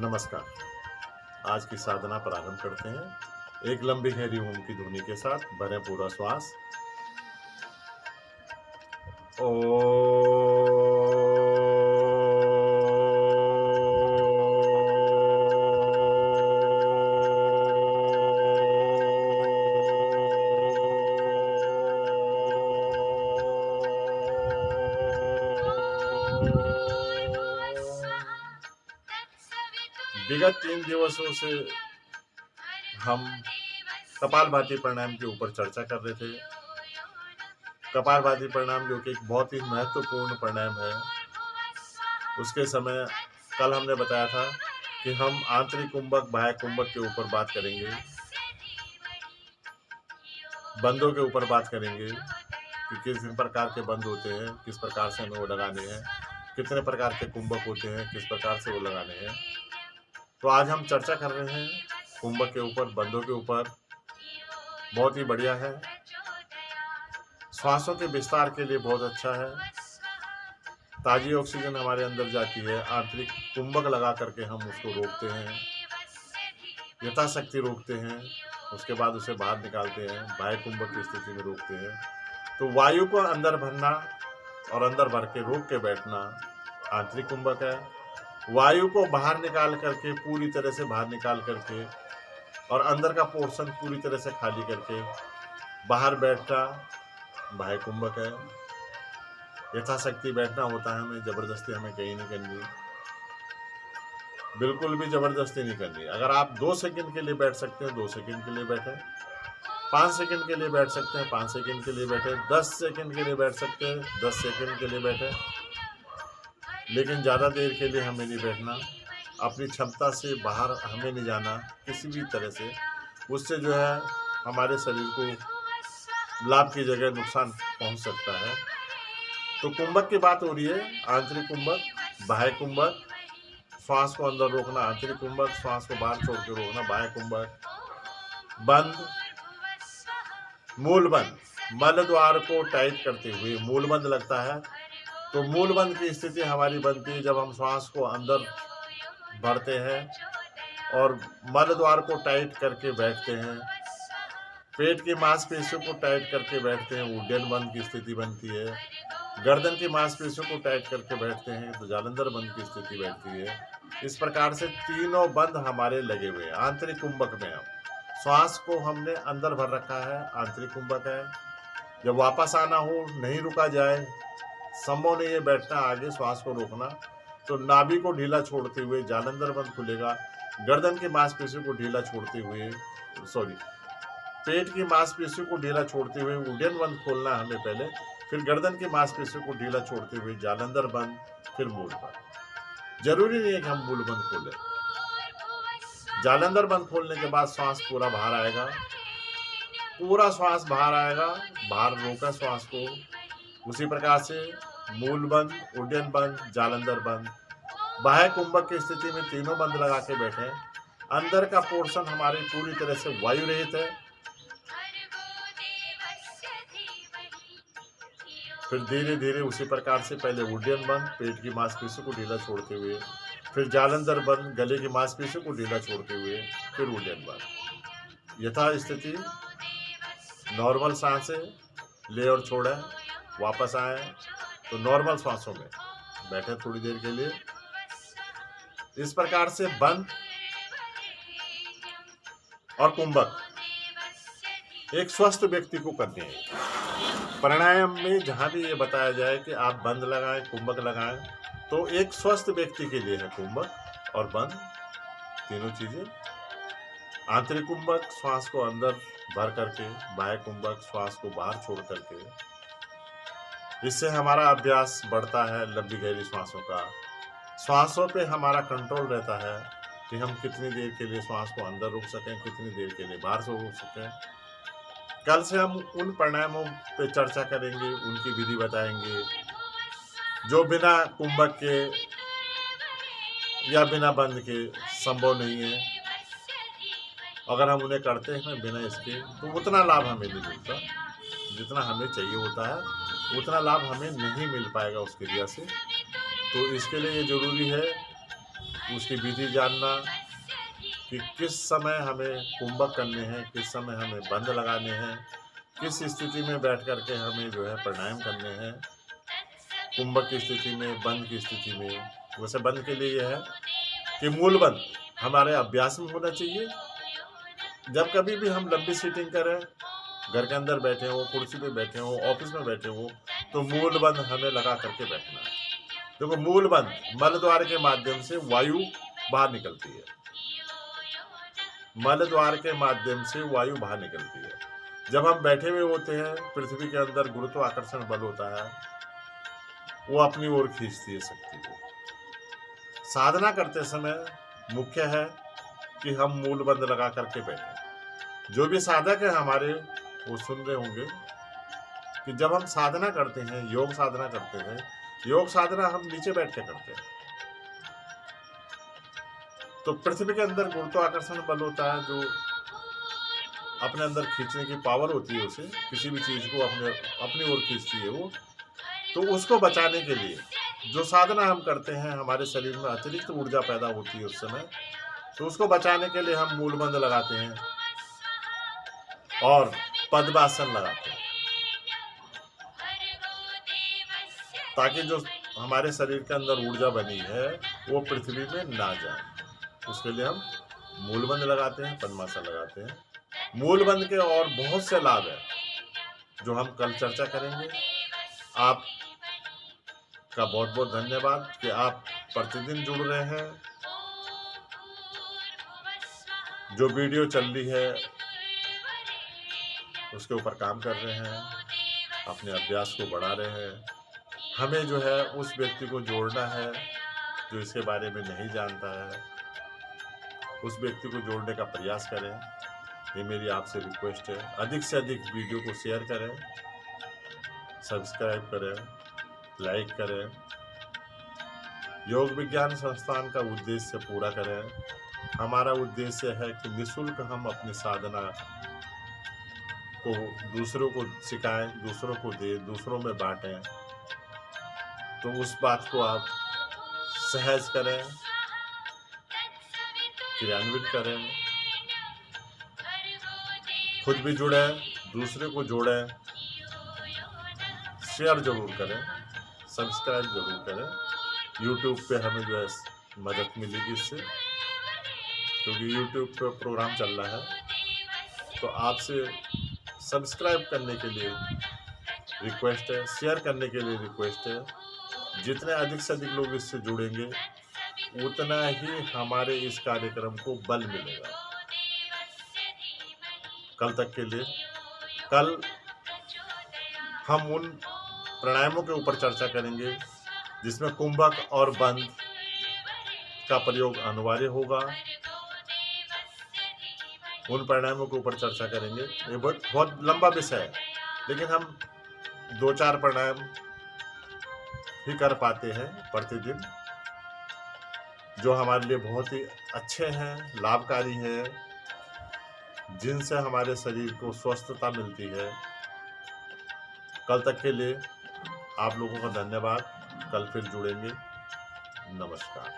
नमस्कार। आज की साधना प्रारंभ करते हैं। एक लंबी गहरी ओम की ध्वनि के साथ भरें पूरा श्वास। विगत 3 दिवसों से हम कपालभाति प्राणायाम के ऊपर चर्चा कर रहे थे। कपालभाति प्राणायाम जो कि एक बहुत ही महत्वपूर्ण प्राणायाम है। उसके समय कल हमने बताया था कि हम आंतरिक कुंभक बाह्य कुंभक के ऊपर बात करेंगे, बंदों के ऊपर बात करेंगे कि किस प्रकार के बंद होते हैं, किस प्रकार से हमें वो लगाने हैं, कितने प्रकार के कुंभक होते हैं, किस प्रकार से वो लगाने हैं। तो आज हम चर्चा कर रहे हैं कुंभक के ऊपर, बंदों के ऊपर। बहुत ही बढ़िया है, श्वासों के विस्तार के लिए बहुत अच्छा है। ताजी ऑक्सीजन हमारे अंदर जाती है। आंतरिक कुंभक लगा करके हम उसको रोकते हैं, यथाशक्ति रोकते हैं। उसके बाद उसे बाहर निकालते हैं, बाह्य कुंभक की स्थिति में रोकते हैं। तो वायु को अंदर भरना और अंदर भर के रोक के बैठना आंतरिक कुंभक है। वायु को बाहर निकाल करके, पूरी तरह से बाहर निकाल करके और अंदर का पोर्शन पूरी तरह से खाली करके बाहर बैठना बाह्य कुंभक है। यथाशक्ति बैठना होता है हमें, जबरदस्ती हमें कहीं नहीं करनी, बिल्कुल भी जबरदस्ती नहीं करनी। अगर आप 2 सेकंड के लिए बैठ सकते हैं 2 सेकंड के लिए बैठे, 5 सेकंड के लिए बैठ सकते हैं 5 सेकंड के लिए बैठे, 10 सेकंड के लिए बैठ सकते हैं 10 सेकंड के लिए बैठे, लेकिन ज़्यादा देर के लिए हमें नहीं बैठना। अपनी क्षमता से बाहर हमें नहीं जाना किसी भी तरह से। उससे जो है हमारे शरीर को लाभ की जगह नुकसान पहुंच सकता है। तो कुंभक की बात हो रही है। आंतरिक कुंभक, बाह्य कुंभक, श्वास को अंदर रोकना आंतरिक कुंभक, श्वास को बाहर छोड़ के रोकना बाह्य कुंभक। बंद, मूल बंद, मल द्वार को टाइट करते हुए मूल बंद लगता है। तो मूल बंद की स्थिति हमारी बनती है जब हम श्वास को अंदर भरते हैं और मल द्वार को टाइट करके बैठते हैं, पेट की मांसपेशियों को टाइट करके बैठते हैं, उड्डयन बंद की स्थिति बनती है। गर्दन की मांसपेशियों को टाइट करके बैठते हैं तो जालंधर बंद की स्थिति बैठती है। इस प्रकार से तीनों बंद हमारे लगे हुए हैं आंतरिक कुंभक में। हम श्वास को हमने अंदर भर रखा है, आंतरिक कुंभक है। जब वापस आना हो, नहीं रुका जाए, संभव नहीं है बैठना, आगे श्वास को रोकना, तो नाभि को ढीला छोड़ते हुए जालंधर बंद खुलेगा। गर्दन की मांसपेशियों को ढीला छोड़ते हुए पेट की मांसपेशियों को ढीला छोड़ते हुए उड्डयन बंद खोलना हमें पहले, फिर गर्दन की मांसपेशियों को ढीला छोड़ते हुए जालंधर बंद, फिर मूल बंद। जरूरी नहीं है कि हम मूल बंद खोलें। जालंधर बंद खोलने के बाद श्वास पूरा बाहर आएगा, पूरा श्वास बाहर आएगा, बाहर रोका श्वास को। उसी प्रकार से मूल बंद, उड्डयन बंद, जालंधर बंद। बाह्य कुंभक की स्थिति में तीनों बंद लगा के बैठे। अंदर का पोर्शन हमारी पूरी तरह से वायु रहित है। फिर धीरे धीरे उसी प्रकार से पहले उड्डयन बंद, पेट की मांसपेशियों को ढीला छोड़ते हुए, फिर जालंधर बंद, गले की मांसपेशियों को ढीला छोड़ते हुए, फिर उड्डयन बंद। यथा स्थिति नॉर्मल सांसें ले और छोड़ें, वापस आए तो नॉर्मल सांसों में बैठे थोड़ी देर के लिए। इस प्रकार से बंद और कुंभक एक स्वस्थ व्यक्ति को करनी है। प्राणायाम में जहाँ भी ये बताया जाए कि आप बंद लगाएं, कुंभक लगाएं, तो एक स्वस्थ व्यक्ति के लिए है कुंभक और बंद, तीनों चीजें। आंतरिक कुंभक श्वास को अंदर भर करके, बाह्य कुंभक श्वास को बाहर छोड़ करके। इससे हमारा अभ्यास बढ़ता है लंबी गहरी श्वासों का। श्वासों पे हमारा कंट्रोल रहता है कि हम कितनी देर के लिए श्वास को अंदर रोक सकें, कितनी देर के लिए बाहर से रोक सकें। कल से हम उन प्राणायामों पे चर्चा करेंगे, उनकी विधि बताएंगे जो बिना कुंभक के या बिना बंद के संभव नहीं है। अगर हम उन्हें करते हैं बिना इसके तो उतना लाभ हमें नहीं मिलता जितना हमें चाहिए होता है, उतना लाभ हमें नहीं मिल पाएगा उस क्रिया से। तो इसके लिए ये जरूरी है उसकी विधि जानना कि किस समय हमें कुंभक करने हैं, किस समय हमें बंद लगाने हैं, किस स्थिति में बैठ कर के हमें जो है प्राणायाम करने हैं, कुंभक की स्थिति में, बंद की स्थिति में। वैसे बंद के लिए यह है कि मूल बंद हमारे अभ्यास में होना चाहिए। जब कभी भी हम लंबी सीटिंग करें, घर के अंदर बैठे हो, कुर्सी पे बैठे हो, ऑफिस में बैठे हो, तो मूल बंद हमें लगा करके बैठना है। देखो मूल बंद मल द्वार के माध्यम से वायु बाहर निकलती है, मल द्वार के माध्यम से वायु बाहर निकलती है। जब हम बैठे हुए होते हैं, पृथ्वी के अंदर गुरुत्वाकर्षण बल होता है, वो अपनी ओर खींचती है शक्ति को। साधना करते समय मुख्य है कि हम मूल बंद लगा करके बैठे। जो भी साधक है हमारे, वो सुन रहे होंगे कि जब हम साधना करते हैं, योग साधना करते हैं, योग साधना हम नीचे बैठ के करते हैं, तो पृथ्वी के अंदर गुरुत्वाकर्षण बल होता है, जो अपने अंदर खींचने की पावर होती है, उसे किसी भी चीज को अपनी ओर खींचती है वो। तो उसको बचाने के लिए जो साधना हम करते हैं, हमारे शरीर में अतिरिक्त ऊर्जा पैदा होती है उस समय, तो उसको बचाने के लिए हम मूलबंद लगाते हैं और पद्मासन लगाते हैं, ताकि जो हमारे शरीर के अंदर ऊर्जा बनी है वो पृथ्वी में ना जाए। उसके लिए हम मूलबंद लगाते हैं, पद्मासन लगाते हैं। मूलबंद के और बहुत से लाभ है जो हम कल चर्चा करेंगे। आप का बहुत बहुत धन्यवाद कि आप प्रतिदिन जुड़ रहे हैं। जो वीडियो चल रही है उसके ऊपर काम कर रहे हैं, अपने अभ्यास को बढ़ा रहे हैं। हमें जो है उस व्यक्ति को जोड़ना है जो इसके बारे में नहीं जानता है, उस व्यक्ति को जोड़ने का प्रयास करें। ये मेरी आपसे रिक्वेस्ट है। अधिक से अधिक वीडियो को शेयर करें, सब्सक्राइब करें, लाइक करें। योग विज्ञान संस्थान का उद्देश्य पूरा करें। हमारा उद्देश्य है कि निःशुल्क हम अपनी साधना को दूसरों को सिखाएं, दूसरों को दें, दूसरों में बांटें। तो उस बात को आप सहज करें, क्रियान्वित करें, खुद भी जुड़ें, दूसरे को जोड़ें, शेयर जरूर करें, सब्सक्राइब जरूर करें। YouTube पे हमें जो है मदद मिलेगी इससे, क्योंकि YouTube पे प्रोग्राम चल रहा है। तो आपसे सब्सक्राइब करने के लिए रिक्वेस्ट है, शेयर करने के लिए रिक्वेस्ट है। जितने अधिक से अधिक लोग इससे जुड़ेंगे उतना ही हमारे इस कार्यक्रम को बल मिलेगा। कल तक के लिए, कल हम उन प्राणायामों के ऊपर चर्चा करेंगे जिसमें कुंभक और बंद का प्रयोग अनिवार्य होगा। उन प्राणायामों के ऊपर चर्चा करेंगे। ये बहुत लंबा विषय है, लेकिन हम 2-4 प्राणायाम ही कर पाते हैं प्रतिदिन, जो हमारे लिए बहुत ही अच्छे हैं, लाभकारी हैं, जिनसे हमारे शरीर को स्वस्थता मिलती है। कल तक के लिए आप लोगों का धन्यवाद। कल फिर जुड़ेंगे। नमस्कार।